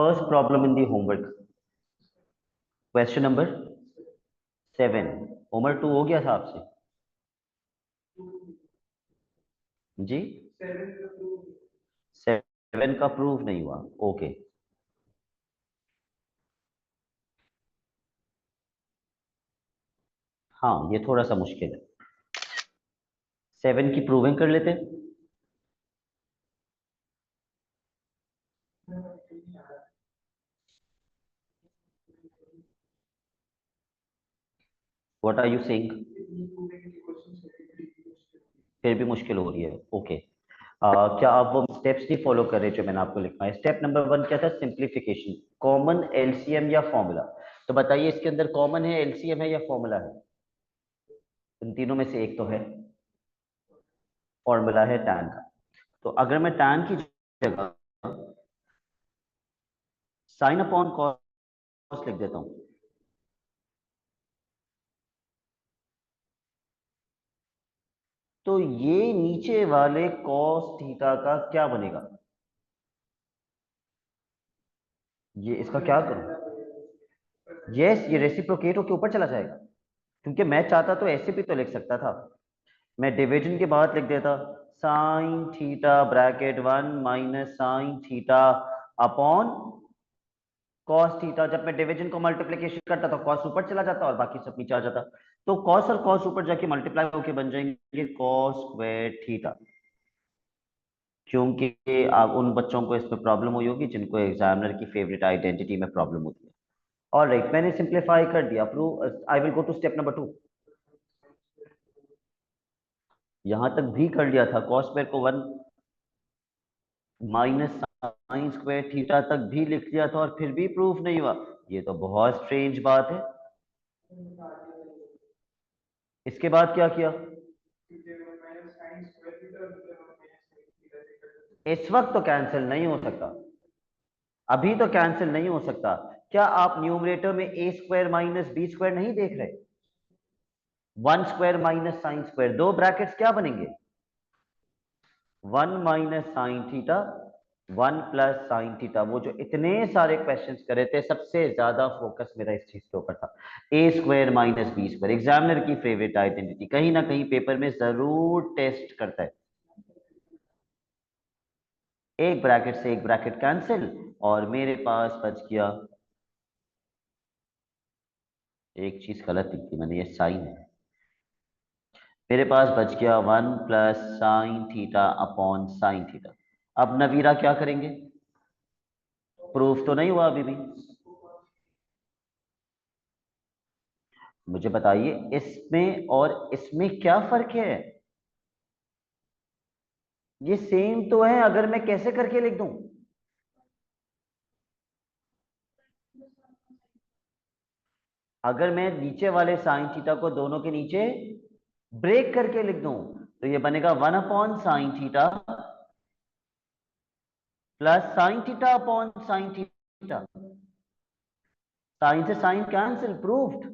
First problem in the homework, question number 7। Homework 2 हो गया था आपसे जी? 7 का प्रूफ नहीं हुआ, ओके। हाँ, ये थोड़ा सा मुश्किल है। 7 की प्रूविंग कर लेते हैं। What are you saying? फिर भी मुश्किल हो रही है, ओके। क्या आप वो स्टेप्स नहीं फॉलो कर रहे जो मैंने आपको लिखा है? स्टेप नंबर 1 क्या था? सिंप्लीफिकेशन, कॉमन एलसीएम या फॉर्मूला। तो बताइए इसके अंदर कॉमन है, एलसीएम है या फॉर्मूला है? इन तीनों में से एक तो है, फॉर्मूला है टैन का। तो अगर मैं टैन की जगह साइन अपॉन कॉस लिख देता हूं, तो ये नीचे वाले कॉस थीटा का क्या बनेगा? ये इसका क्या करूं? यस, ये रेसिप्रोकेट होके ऊपर चला जाएगा, क्योंकि मैं चाहता तो ऐसे भी तो लिख सकता था। मैं डिवीजन के बाद लिख देता sine theta bracket 1 minus sign theta upon cos theta. जब मैं डिवीजन को मल्टीप्लिकेशन करता तो कॉस ऊपर चला जाता और बाकी सब नीचे आ जाता। तो कॉस और कॉस ऊपर जाके मल्टीप्लाई होके बन जाएंगे कॉस स्क्वायर थीटा। क्योंकि आप उन बच्चों को इसमें प्रॉब्लम हुई होगी जिनको एग्जामिनर की फेवरेट आइडेंटिटी में प्रॉब्लम होती है। और राइट, मैंने सिंप्लीफाई कर दिया। Prove, I will go to step number 2। यहां तक भी कर लिया था, कॉस स्क्वायर को 1 माइनस साइन स्क्वायर थीटा तक भी लिख लिया था और फिर भी प्रूफ नहीं हुआ। ये तो बहुत स्ट्रेंज बात है। इसके बाद क्या किया? इस वक्त तो कैंसिल नहीं हो सकता, अभी तो कैंसिल नहीं हो सकता। क्या आप न्यूमरेटर में ए स्क्वायर माइनस बी स्क्वायर नहीं देख रहे? 1 स्क्वायर माइनस साइन स्क्वायर, दो ब्रैकेट्स क्या बनेंगे? 1 minus sine theta, 1 plus sine theta. वो जो इतने सारे क्वेश्चंस करे थे, सबसे ज्यादा फोकस मेरा इस चीज के ऊपर था। A square minus b square, examiner की फेवरेट आइडेंटिटी, कहीं ना कहीं पेपर में जरूर टेस्ट करता है। एक ब्रैकेट से एक ब्रैकेट कैंसिल, और मेरे पास बच गया, एक चीज गलत लिखी मैंने, ये साइन है। मेरे पास बच गया 1 plus sine theta upon sine theta. अब नवीरा क्या करेंगे? प्रूफ तो नहीं हुआ अभी भी। मुझे बताइए इसमें और इसमें क्या फर्क है? ये सेम तो है, अगर मैं कैसे करके लिख दूं? अगर मैं नीचे वाले साइन थीटा को दोनों के नीचे ब्रेक करके लिख दूं, तो ये बनेगा 1 upon sine theta plus sine theta upon sine theta. Sine से sine cancel, proofed.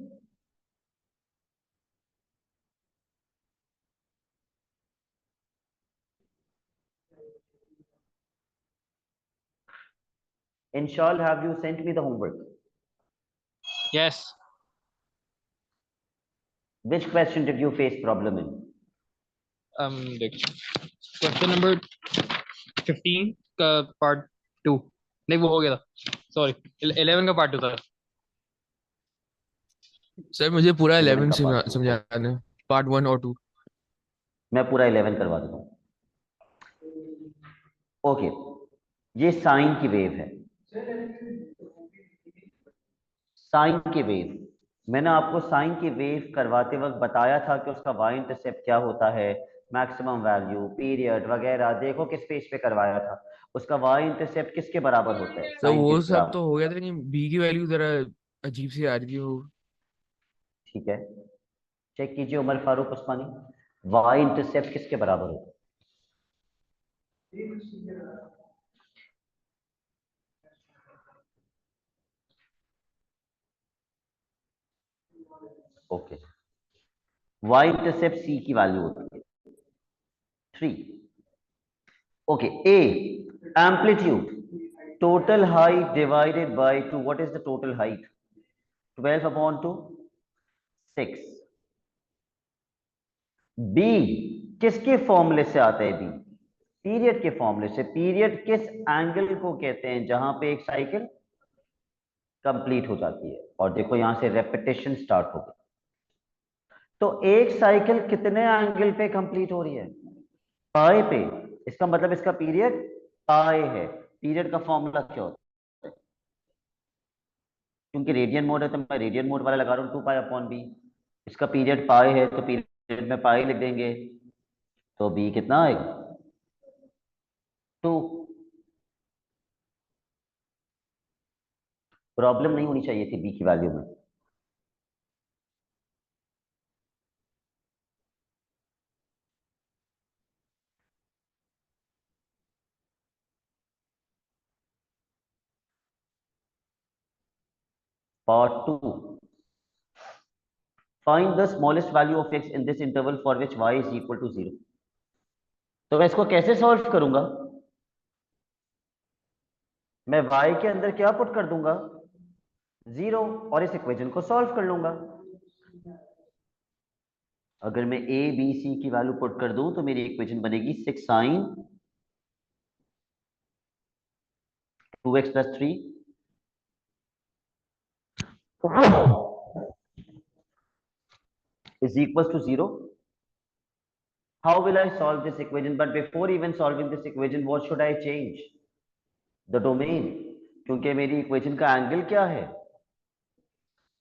Inshal, have you sent me the homework? Yes. Which question did you face problem in? देख, क्वेश्चन नंबर 15 का part 2, नहीं वो हो गया था, sorry 11 का part 2 था। सर मुझे पूरा 11 11 का पार्ट 2, समझाना है, पार्ट 1 और 2। मैं पूरा 11 करवा देता हूँ। ओके, ये साइन की वेव है, साइन की वेव। मैंने आपको साइन की वेव करवाते वक्त बताया था कि उसका वाई इंटरसेप्ट क्या होता है, मैक्सिमम वैल्यू, पीरियड वगैरह। देखो किस पेज पे करवाया था। उसका वाई इंटरसेप्ट किसके बराबर होता है? तो साइन के वो सब बराबर। तो हो गया था, लेकिन बी की वैल्यू जरा अजीब सी आ रही थी वो। ठीक है, चेक कीजिए उमर फारूक उस्मानी, वाई इंटरसेप्ट किसके बराबर होता है? ओके, वाई इंटरसेप्ट सी की वैल्यू होती है 3। Okay, A amplitude, total height divided by 2. What is the total height? 12 upon 2, 6. b किसके फॉर्मूले से आता है? b पीरियड के फॉर्मूले से। पीरियड किस एंगल को कहते हैं जहां पे एक साइकिल कंप्लीट हो जाती है? और देखो यहां से रेपिटेशन स्टार्ट हो गई। तो एक साइकिल कितने एंगल पे कंप्लीट हो रही है? पाई पे। इसका मतलब इसका पीरियड पाई है। पीरियड का फॉर्मूला क्या होता है? क्योंकि रेडियन मोड है तो मैं रेडियन मोड वाला लगा रहा हूँ, 2 पाई अपॉन बी। इसका पीरियड पाई है तो पीरियड में पाई लिख देंगे, तो बी कितना आएगा? 2। प्रॉब्लम नहीं होनी चाहिए थी बी की वैल्यू में। Part 2, find the smallest value of x in this interval for which y is equal to 0। तो मैं इसको कैसे सॉल्व करूंगा? मैं y के अंदर क्या पुट कर दूंगा? 0, और इस इक्वेशन को सॉल्व कर लूंगा। अगर मैं a b c की वैल्यू पुट कर दूं तो मेरी इक्वेशन बनेगी 6 sin 2x plus 3 is equals to 0. How will I solve this equation? But before even solving this equation, what should I change? The domain. क्योंकि मेरी इक्वेशन का angle क्या है?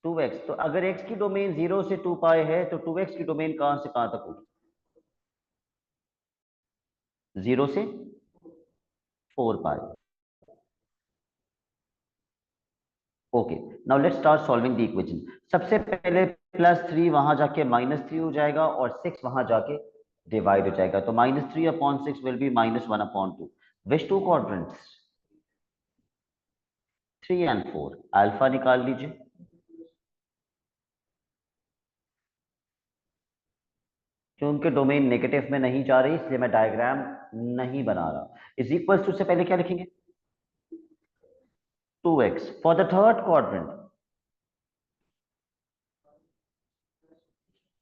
2x। तो अगर x की डोमेन 0 से 2 पाई है तो 2x की डोमेन कहां से कहां तक होगी? 0 से 4 पाई। Okay, now let's start solving the equation. सबसे पहले +3 वहां जाके -3 हो जाएगा और 6 वहां जाके डिवाइड हो जाएगा। तो -3 upon 6 will be -1 upon 2। Which two quadrants? 3 and 4। Alpha निकाल लीजिए। क्योंकि डोमेन नेगेटिव में नहीं जा रही इसलिए मैं डायग्राम नहीं बना रहा। इज इक्वल टू से पहले क्या लिखेंगे? 2x। For the third quadrant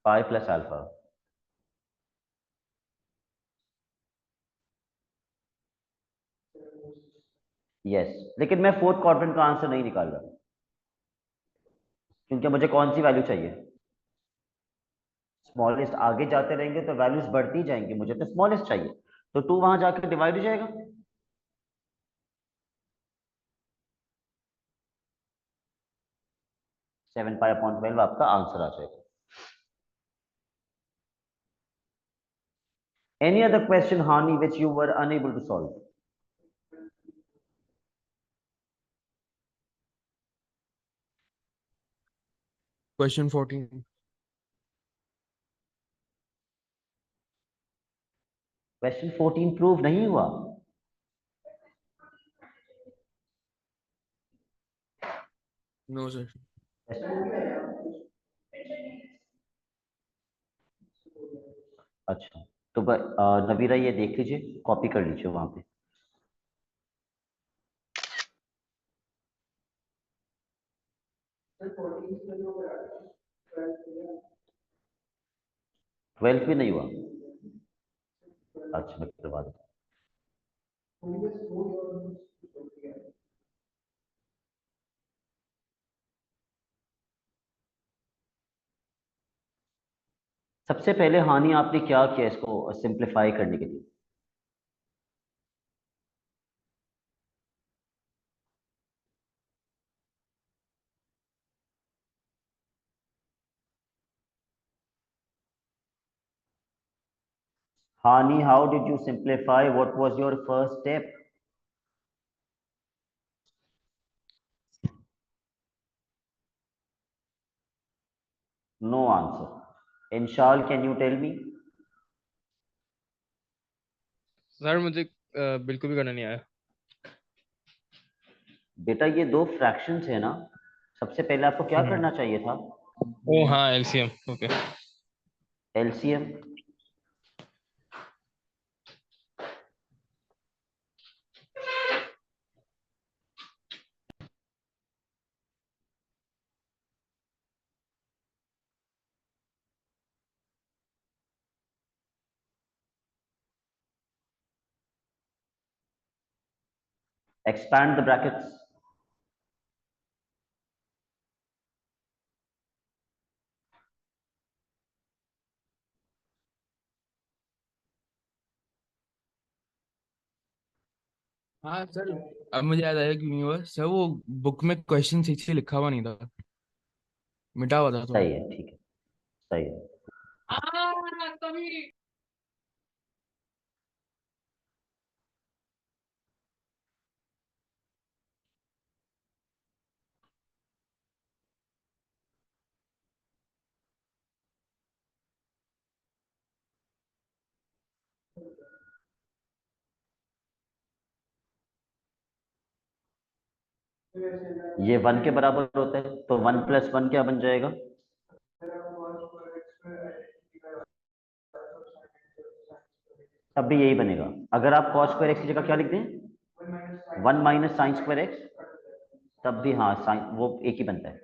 pi plus alpha. Yes, लेकिन मैं फोर्थ क्वाड्रेंट का आंसर नहीं निकाल रहा क्योंकि मुझे कौन सी वैल्यू चाहिए? स्मॉलेस्ट। आगे जाते रहेंगे तो वैल्यूज बढ़ती जाएंगी, मुझे तो स्मॉलेस्ट चाहिए। तो 2 वहां जाकर डिवाइड हो जाएगा। 7 पाई अपॉन 12 आपका आंसर आ जाएगा। एनी अदर क्वेश्चन हानि which you were unable to solve? Question 14. Question 14 prove नहीं हुआ। No, sir. अच्छा, तो नवीरा ये देख लीजिए, कॉपी कर लीजिए वहां पे। ट्वेल्थ भी नहीं हुआ? अच्छा, मैं करवा दूँ। सबसे पहले हानि आपने क्या किया इसको सिंप्लीफाई करने के लिए? Hani, how did you simplify? What was your first step? No answer. Inshal, can you tell me? Sir मुझे बिल्कुल भी करना नहीं आया। बेटा ये दो फ्रैक्शंस है ना, सबसे पहले आपको क्या हम्म। करना चाहिए था? ओ हाँ, LCM. Okay. LCM. expand the brackets. हाँ सर, अब मुझे याद आया क्यों नहीं हुआ सर, वो बुक में क्वेश्चन ठीक से लिखा हुआ नहीं था, मिटा हुआ था थोड़ा। सही है, ठीक है, सही है। ये 1 के बराबर होता है, तो 1 + 1 क्या बन जाएगा? तब भी यही बनेगा। अगर आप cos स्क्वायर एक्स की जगह क्या लिख दें, 1 - sin स्क्वायर एक्स, तब भी हाँ साइन वो एक ही बनता है।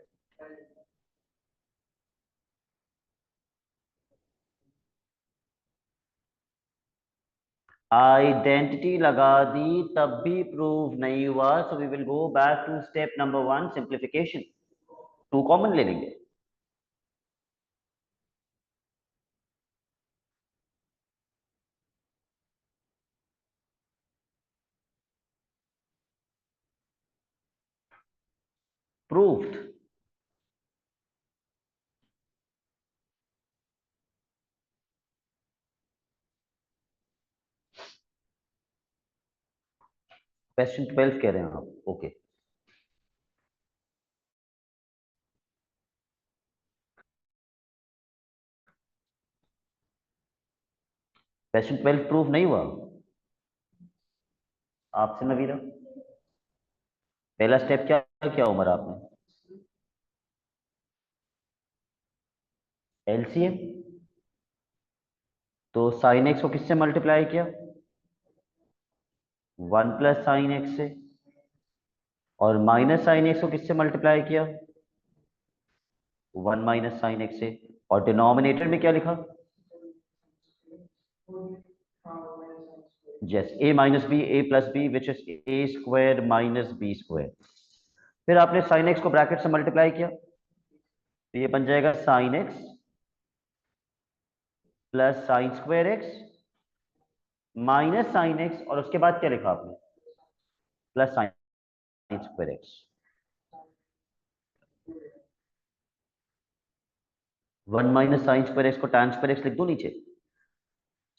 आइडेंटिटी लगा दी तब भी प्रूव नहीं हुआ, so we will go back to step number 1, simplification. 2 common ले लेंगे। प्रूव्ड। क्वेश्चन 12 कह रहे हैं आप? ओके। क्वेश्चन 12 प्रूव नहीं हुआ आपसे नवीरा? पहला स्टेप क्या किया उमर आपने? एलसीएम। तो साइन एक्स को किससे मल्टीप्लाई किया? 1 + sin x से। और माइनस साइन एक्स को किससे मल्टीप्लाई किया? 1 - sin x से। और डिनोमिनेटर में क्या लिखा? Yes, a - b, a + b, which is a² - b²। फिर आपने साइन एक्स को ब्रैकेट से मल्टीप्लाई किया, तो ये बन जाएगा sin x + sin² x -sin x, और उसके बाद क्या लिखा आपने? Plus sin²x। 1 - sin²x को tan²x लिख दूं नीचे?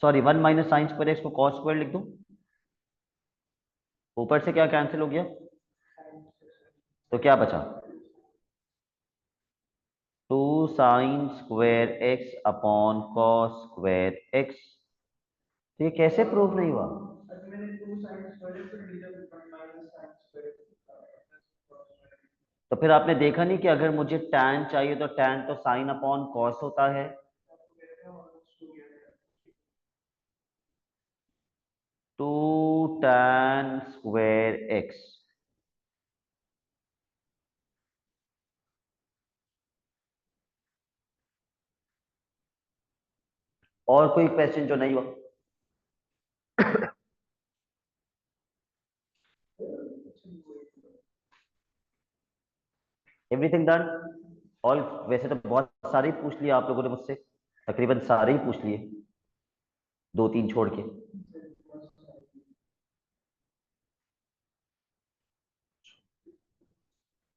सॉरी, 1 - sin²x को cos² लिख दूं? ऊपर से क्या कैंसिल हो गया? तो क्या बचा? 2 sin² x अपॉन cos²x। तो ये कैसे प्रूव नहीं हुआ? तो फिर आपने देखा नहीं कि अगर मुझे tan चाहिए तो tan तो sin अपॉन cos होता है। To tan²x। और कोई क्वेश्चन जो नहीं हुआ? Everything done? ऑल। वैसे तो बहुत सारे ही पूछ लिए आप लोगों ने मुझसे, तकरीबन सारे ही पूछ लिए, 2-3 छोड़ के।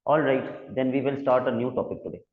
All right, then we will start a new topic today.